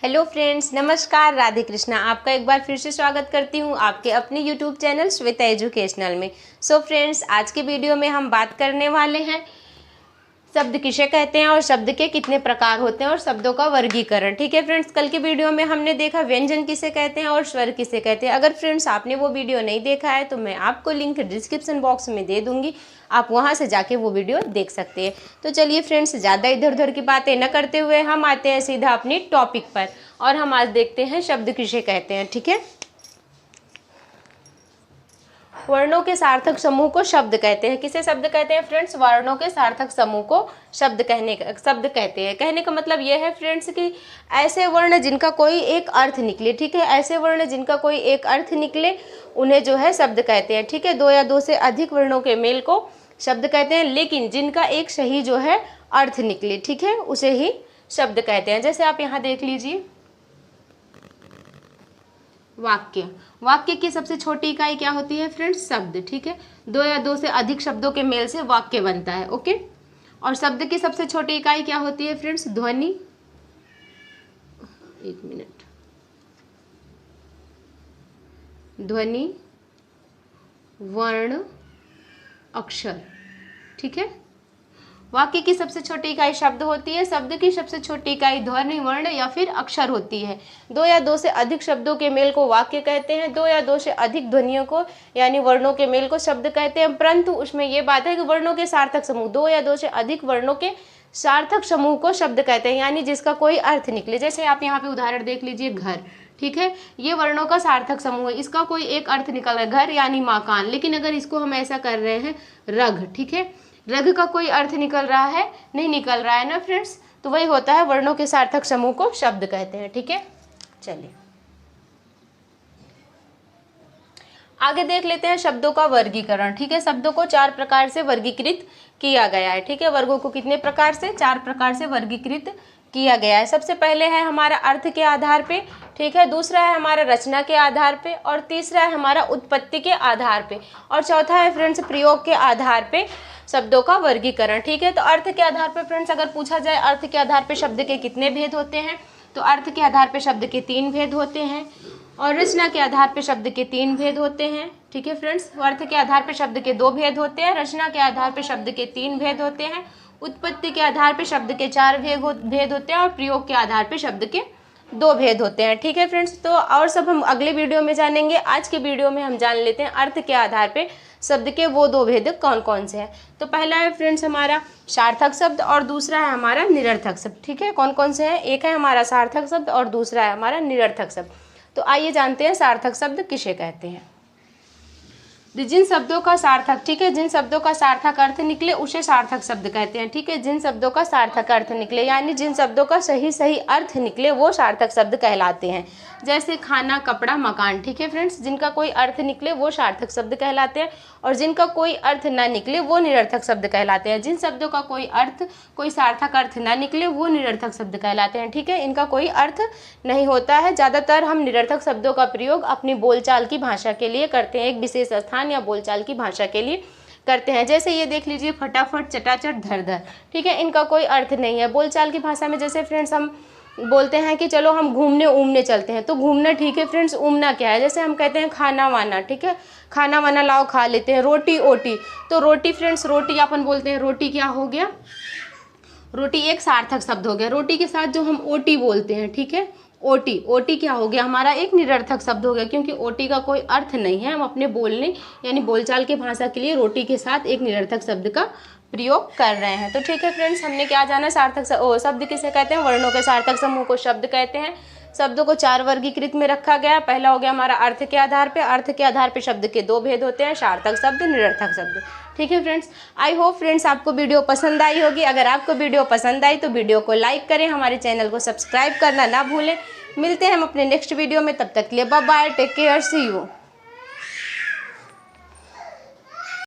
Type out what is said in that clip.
Hello friends, नमस्कार, राधे कृष्णा। आपका एक बार फिर से स्वागत करती हूँ आपके अपने यूट्यूब चैनल श्वेता एजुकेशनल में। सो फ्रेंड्स, आज के वीडियो में हम बात करने वाले हैं शब्द किसे कहते हैं और शब्द के कितने प्रकार होते हैं और शब्दों का वर्गीकरण। ठीक है फ्रेंड्स, कल के वीडियो में हमने देखा व्यंजन किसे कहते हैं और स्वर किसे कहते हैं। अगर फ्रेंड्स आपने वो वीडियो नहीं देखा है तो मैं आपको लिंक डिस्क्रिप्शन बॉक्स में दे दूंगी, आप वहां से जाके वो वीडियो देख सकते हैं। तो चलिए फ्रेंड्स, ज़्यादा इधर उधर की बातें न करते हुए हम आते हैं सीधा अपनी टॉपिक पर और हम आज देखते हैं शब्द किसे कहते हैं। ठीक है, वर्णों के सार्थक समूह को शब्द कहते हैं। किसे शब्द कहते हैं फ्रेंड्स? वर्णों के सार्थक समूह को शब्द कहते हैं। कहने का मतलब यह है फ्रेंड्स कि ऐसे वर्ण जिनका कोई एक अर्थ निकले। ठीक है, ऐसे वर्ण जिनका कोई एक अर्थ निकले उन्हें जो है शब्द कहते हैं। ठीक है, दो या दो से अधिक वर्णों के मेल को शब्द कहते हैं, लेकिन जिनका एक सही जो है अर्थ निकले, ठीक है, उसे ही शब्द कहते हैं। जैसे आप यहाँ देख लीजिए, वाक्य। वाक्य की सबसे छोटी इकाई क्या होती है फ्रेंड्स? शब्द। ठीक है, दो या दो से अधिक शब्दों के मेल से वाक्य बनता है। ओके, और शब्द की सबसे छोटी इकाई क्या होती है फ्रेंड्स? ध्वनि। एक मिनट, ध्वनि, वर्ण, अक्षर। ठीक है, वाक्य की सबसे छोटी इकाई शब्द होती है, शब्द की सबसे छोटी इकाई ध्वनि, वर्ण या फिर अक्षर होती है। दो या दो से अधिक शब्दों के मेल को वाक्य कहते हैं, दो या दो से अधिक ध्वनियों को यानी वर्णों के मेल को शब्द कहते हैं, परंतु उसमें यह बात है कि वर्णों के सार्थक समूह, दो या दो से अधिक वर्णों के सार्थक समूह को शब्द कहते हैं, यानी जिसका कोई अर्थ निकले। जैसे आप यहाँ पे उदाहरण देख लीजिए, घर। ठीक है, ये वर्णों का सार्थक समूह है, इसका कोई एक अर्थ निकल रहा है, घर यानी मकान। लेकिन अगर इसको हम ऐसा कर रहे हैं, रघ, ठीक है, रघ का कोई अर्थ निकल रहा है? नहीं निकल रहा है ना फ्रेंड्स, तो वही होता है वर्णों के सार्थक समूह को शब्द कहते हैं। ठीक है, चलिए आगे देख लेते हैं शब्दों का वर्गीकरण। ठीक है, शब्दों को चार प्रकार से वर्गीकृत किया गया है। ठीक है, वर्गों को कितने प्रकार से? चार प्रकार से वर्गीकृत किया गया है। सबसे पहले है हमारा अर्थ के आधार पे, ठीक है, दूसरा है हमारा रचना के आधार पे, और तीसरा है हमारा उत्पत्ति के आधार पे, और चौथा है फ्रेंड्स प्रयोग के आधार पे शब्दों का वर्गीकरण। ठीक है, तो अर्थ के आधार पे फ्रेंड्स अगर पूछा जाए अर्थ के आधार पे शब्द के कितने भेद होते हैं, तो अर्थ के आधार पे शब्द के 3 भेद होते हैं, और रचना के आधार पे शब्द के 3 भेद होते हैं। ठीक है फ्रेंड्स, अर्थ के आधार पे शब्द के 2 भेद होते हैं, रचना के आधार पे शब्द के 3 भेद होते हैं, उत्पत्ति के आधार पे शब्द के 4 भेद होते हैं, और प्रयोग के आधार पे शब्द के 2 भेद होते हैं। ठीक है फ्रेंड्स, तो और सब हम अगले वीडियो में जानेंगे। आज के वीडियो में हम जान लेते हैं अर्थ के आधार पे शब्द के वो 2 भेद कौन कौन से हैं। तो पहला है फ्रेंड्स हमारा सार्थक शब्द और दूसरा है हमारा निरर्थक शब्द। ठीक है, कौन कौन से हैं? एक है हमारा सार्थक शब्द और दूसरा है हमारा निरर्थक शब्द। तो आइए जानते हैं सार्थक शब्द किसे कहते हैं। जिन शब्दों का सार्थक, ठीक है, जिन शब्दों का सार्थक अर्थ निकले उसे सार्थक शब्द कहते हैं। ठीक है, जिन शब्दों का सार्थक अर्थ निकले यानी जिन शब्दों का सही सही अर्थ निकले वो सार्थक शब्द कहलाते हैं। जैसे खाना, कपड़ा, मकान। ठीक है फ्रेंड्स, जिनका कोई अर्थ निकले वो सार्थक शब्द कहलाते हैं, और जिनका कोई अर्थ ना निकले वो निरर्थक शब्द कहलाते हैं। जिन शब्दों का कोई सार्थक अर्थ ना निकले वो निरर्थक शब्द कहलाते हैं। ठीक है, इनका कोई अर्थ नहीं होता है। ज़्यादातर हम निरर्थक शब्दों का प्रयोग अपनी बोलचाल की भाषा के लिए करते हैं, एक विशेष स्थान या बोलचाल की भाषा के लिए करते हैं। जैसे ये देख लीजिए, फटाफट, चटाचट, धर धर। ठीक है, इनका कोई अर्थ नहीं है बोलचाल की भाषा में। जैसे फ्रेंड्स हम बोलते हैं कि चलो हम घूमने उमने चलते हैं, तो घूमना ठीक है फ्रेंड्स, उमना क्या है? जैसे हम कहते हैं खाना वाना, ठीक है, खाना वाना लाओ खा लेते हैं। रोटी ओटी, तो रोटी फ्रेंड्स, रोटी अपन बोलते हैं, रोटी क्या हो गया? रोटी एक सार्थक शब्द हो गया। रोटी के साथ जो हम ओटी बोलते हैं, ठीक है, ओटी, ओटी क्या हो गया? हमारा एक निरर्थक शब्द हो गया, क्योंकि ओटी का कोई अर्थ नहीं है। हम अपने बोलने यानी बोलचाल की भाषा के लिए रोटी के साथ एक निरर्थक शब्द का प्रयोग कर रहे हैं। तो ठीक है फ्रेंड्स, हमने क्या जाना? सार्थक शब्द किसे कहते हैं? वर्णों के सार्थक समूह को शब्द कहते हैं। शब्दों को 4 वर्गीकृत में रखा गया। पहला हो गया हमारा अर्थ के आधार पे। अर्थ के आधार पे शब्द के 2 भेद होते हैं, सार्थक शब्द, निरर्थक शब्द। ठीक है फ्रेंड्स, आई होप फ्रेंड्स आपको वीडियो पसंद आई होगी। अगर आपको वीडियो पसंद आई तो वीडियो को लाइक करें, हमारे चैनल को सब्सक्राइब करना ना भूलें। मिलते हैं हम अपने नेक्स्ट वीडियो में, तब तक के लिए bye bye, take care, see you.